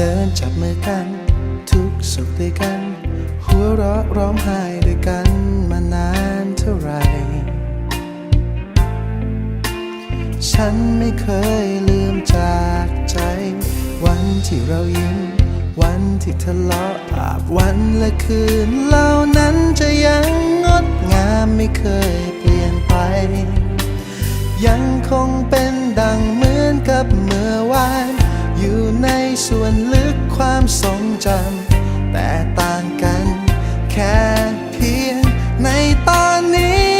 ดินจับมือกันทุกสุขด้วยกันหัวเราะร้องไห้ด้วยกันมานานเท่าไหร่ฉันไม่เคยลืมจากใจวันที่เรายิ้มวันที่ทะเลาะอาบวันและคืนเหล่านั้นจะยังงดงามไม่เคยเปลี่ยนไปยังคงเป็นดังเหมือนกับเมื่อวานอยู่ในส่วนลึกความทรงจำแต่ต่างกันแค่เพียงในตอนนี้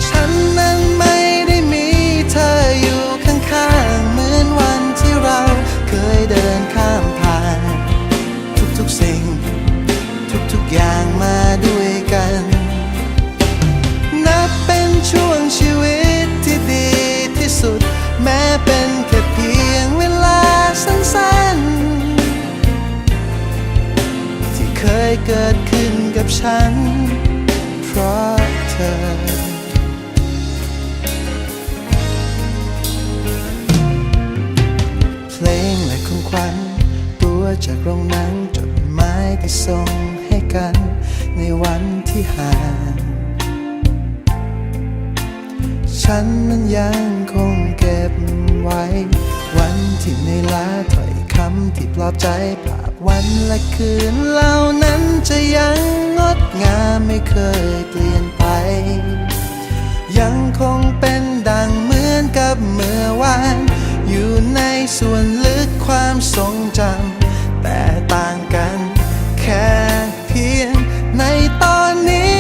ฉันนั้นไม่ได้มีเธออยู่ข้างๆเหมือนวันที่เราเคยเดินข้ามผ่านทุกๆสิ่งทุกๆอย่างมาด้วยกันนับเป็นช่วงชีวิตที่ดีที่สุดแม้เป็นแค่เพียงเวลาสั้นๆที่เคยเกิดขึ้นกับฉันเพราะเธอเพลงและของขวัญตัวจากโรงหนังจดหมายที่ส่งให้กันในวันที่ห่างฉันนั้นยังคงเก็บไว้วันที่เหนื่อยล้าถ้อยคำที่ปลอบใจภาพวันและคืนเหล่านั้นจะยังงดงามไม่เคยเปลี่ยนไปยังคงเป็นดังเหมือนกับเมื่อวานอยู่ในส่วนลึกความทรงจำแต่ต่างกันแค่เพียงในตอนนี้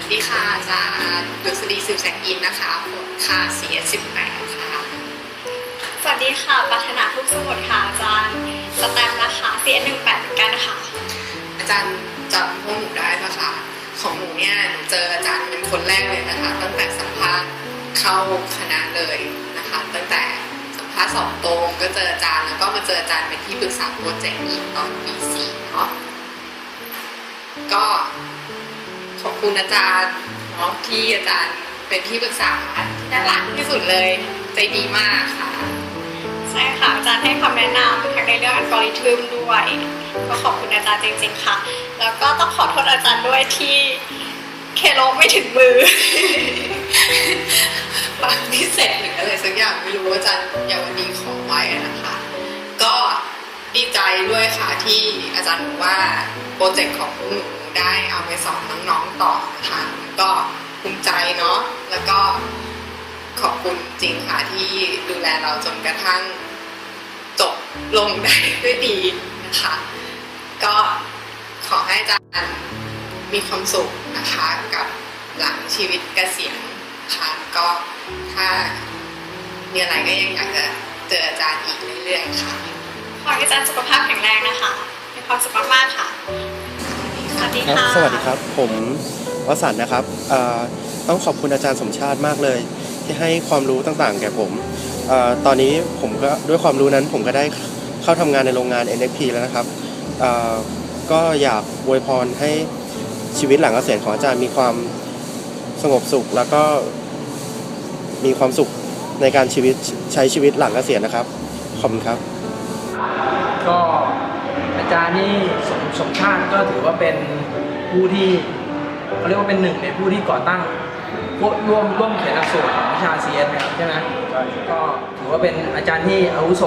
สวัสดีค่ะอาจารย์ดุษฎีสืบแสงอินนะคะผลค่ะ CS18 ค่ะ สวัสดีค่ะปัฒนาทุกสมุดค่ะอาจารย์สแตมนะคะ CS18 เหมือนกันค่ะอาจารย์จำพวกหนูได้ปะคะของหนูเนี่ยหนูเจออาจารย์เป็นคนแรกเลยนะคะตั้งแต่สัมภาษณ์เข้าคณะเลยนะคะตั้งแต่สัมภาษณ์สอบตรงก็เจออาจารย์แล้วก็มาเจออาจารย์เป็นที่ปรึกษาโปรเจกต์อีกตอนปี 4เนาะก็ขอบคุณอาจารย์เนาะที่อาจารย์เป็นที่ปรึกษาที่น่ารักที่สุดเลยใจดีมากค่ะใช่ค่ะอาจารย์ให้คำแนะนำทั้งในเรื่องอัลกอริทึมด้วยก็ขอบคุณอาจารย์จริงๆค่ะแล้วก็ต้องขอโทษอาจารย์ด้วยที่เคโลไม่ถึงมือ บางพิเศษหรืออะไรสักอย่างไม่รู้อาจารย์อย่างวันนี้ขอไว้นะคะก็ดีใจด้วยค่ะที่อาจารย์บอกว่าโปรเจกต์ของหนูได้เอาไปสอนน้องๆต่อนะคะก็ภูมิใจเนาะแล้วก็ขอบคุณจริงค่ะที่ดูแลเราจนกระทั่งจบลงได้ด้วยดีนะคะก็ขอให้อาจารย์มีความสุขนะคะกับหลังชีวิตเกษียณค่ะก็ถ้ามีอะไรก็ยังอยากจะเจออาจารย์อีกเรื่อยๆค่ะขอให้อาจารย์สุขภาพแข็งแรงนะคะมีความสุขมากๆค่ะสวัสดีค่ะสวัสดีครับผมวสันต์นะครับต้องขอบคุณอาจารย์สมชาติมากเลยที่ให้ความรู้ต่างๆแก่ผมตอนนี้ผมก็ด้วยความรู้นั้นผมก็ได้เข้าทำงานในโรงงาน NXP แล้วนะครับก็อยากอวยพรให้ชีวิตหลังเกษียณของอาจารย์มีความสงบสุขแล้วก็มีความสุขในการใช้ชีวิตหลังเกษียณนะครับขอบคุณครับก็อาจารย์นี่สมชาติก็ถือว่าเป็นผู้ที่เขาเรียกว่าเป็นหนึ่งในผู้ที่ก่อตั้งร่วมเขียนหลักสูตรของวิชา CS นะครับใช่ไหมก็ถือว่าเป็นอาจารย์ที่อาวุโส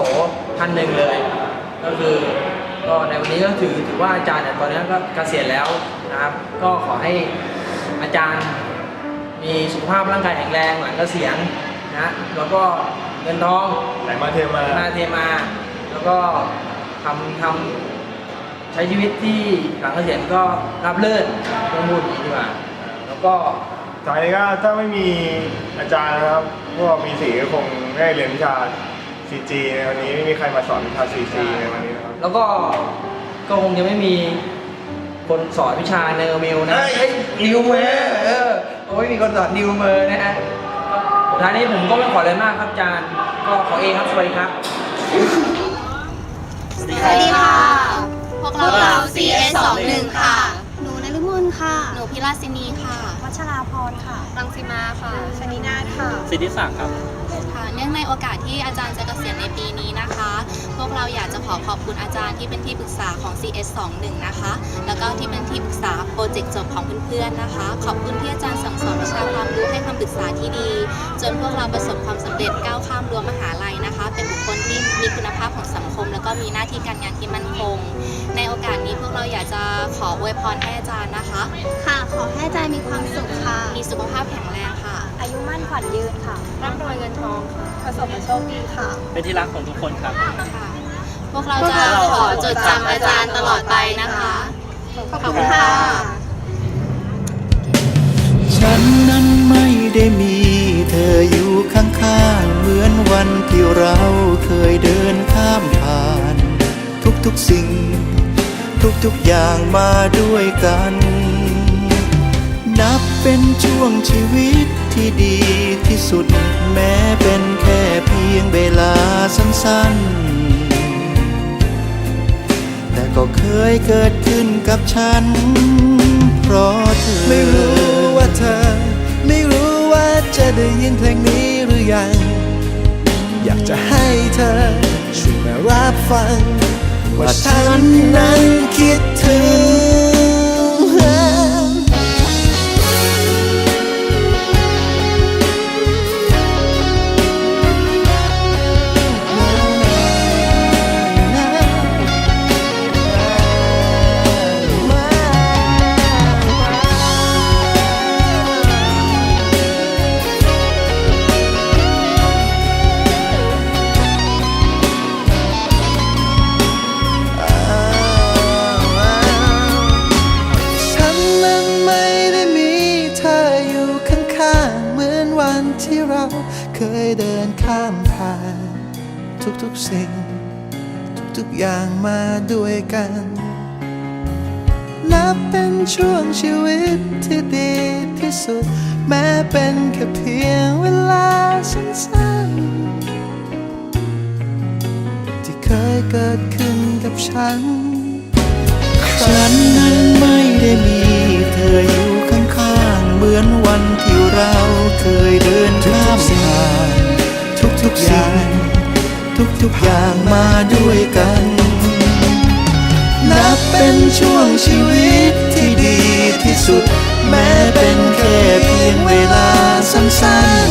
ท่านหนึ่งเลยก็คือก็ในวันนี้ก็ถือว่าอาจารย์เนี่ยตอนนี้ก็เกษียณแล้วนะครับก็ขอให้อาจารย์มีสุขภาพร่างกายแข็งแรงหลังเกษียณนะแล้วก็เงินทองไหลมาเทมาแล้วก็ทำใช้ชีวิตที่หลังเกษียณก็ราบรื่นต้องพูดอย่างนี้ดีกว่าแล้วก็สมัยนี้ก็ถ้าไม่มีอาจารย์นะครับพวกมีสีก็คงได้เรียนวิชา CG ในวันนี้ไม่มีใครมาสอนวิชา CG ในวันนี้นะครับแล้วก็คงจะไม่มีคนสอนวิชาเนอร์มิลนะนิวเมอร์ไม่มีคนสอนนิวเมอร์นะฮะสุดท้ายนี้ผมก็ไม่ขอเลยมากครับอาจารย์ก็ขอเองครับสวัสดีครับสวัสดีค่ะพวกเรา CS21 ค่ะหนูนฤมลค่ะหนู พิราศินีค่ะ วัชราพรค่ะ รังสีมาค่ะ ชนินาถค่ะ สิทธิศักดิ์ครับ ค่ะเนื่องในโอกาสที่อาจารย์จะเกษียณในปีนี้นะคะ พวกเราอยากจะขอบคุณอาจารย์ที่เป็นที่ปรึกษาของ CS21 นะคะ แล้วก็ที่เป็นที่ปรึกษาโปรเจกต์จบของเพื่อนๆนะคะ ขอบคุณที่อาจารย์สั่งสอนวิชาความรู้ให้คำปรึกษาที่ดี จนพวกเราประสบความสำเร็จก้าวข้ามรั้วมหาลัยนะคะ เป็นบุคคลที่มีคุณภาพของสังคม แล้วก็มีหน้าที่การงานที่มั่นคง ในโอกาสนี้พวกเราอยากจะขออวยพรให้อาจารย์นะคะ ค่ะ ขอให้อาจารย์มีความสุขค่ะ มีสุขภาพแข็งแรงค่ะ อายุมั่นขวัญยืนค่ะ ร่ำรวยเงินทองค่ะ ประสบโชคดีค่ะ เป็นที่รักของทุกคนครับ ค่ะพวกเราจะขอจดจำอาจารย์ตลอดไปนะคะ ขอบคุณค่ะ ฉันนั้นไม่ได้มีเธออยู่ข้างๆเหมือนวันที่เราเคยเดินข้ามผ่าน ทุกๆสิ่ง ทุกๆอย่างมาด้วยกัน นับเป็นช่วงชีวิตที่ดีที่สุดแม้เป็นแค่เพียงเวลาสั้นๆแต่ก็เคยเกิดขึ้นกับฉันเพราะเธอไม่รู้ว่าเธอไม่รู้ว่าจะได้ยินเพลงนี้หรือยังอยากจะให้เธอช่วยมารับฟังว่าฉันนั้นคิดถึงที่เราเคยเดินข้ามผ่านทุกๆสิ่งทุกๆอย่างมาด้วยกันนับเป็นช่วงชีวิตที่ดีที่สุดแม้เป็นแค่เพียงเวลาสั้นๆที่เคยเกิดขึ้นกับฉันนั้นไม่ได้มีเธออยู่ข้างๆเหมือนวันที่เราเคยเดินข้ามผ่านทุกๆอย่างทุกๆอย่างมาด้วยกันนับเป็นช่วงชีวิตที่ดีที่สุดแม้เป็นแค่เพียงเวลาสั้น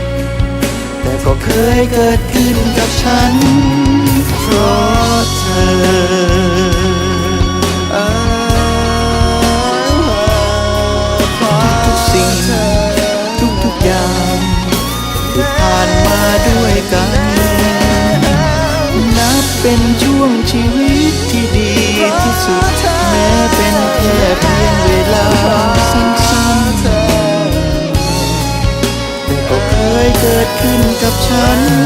ๆแต่ก็เคยเกิดขึ้นกับฉันเพราะเธอทุกๆสิ่งทุกๆอย่างที่ผ่านมาด้วยกันนับเป็นช่วงชีวิตที่ดีที่สุดแม้เป็นแค่เพียงเวลาสั้นๆแต่ก็เคยเกิดขึ้นกับฉัน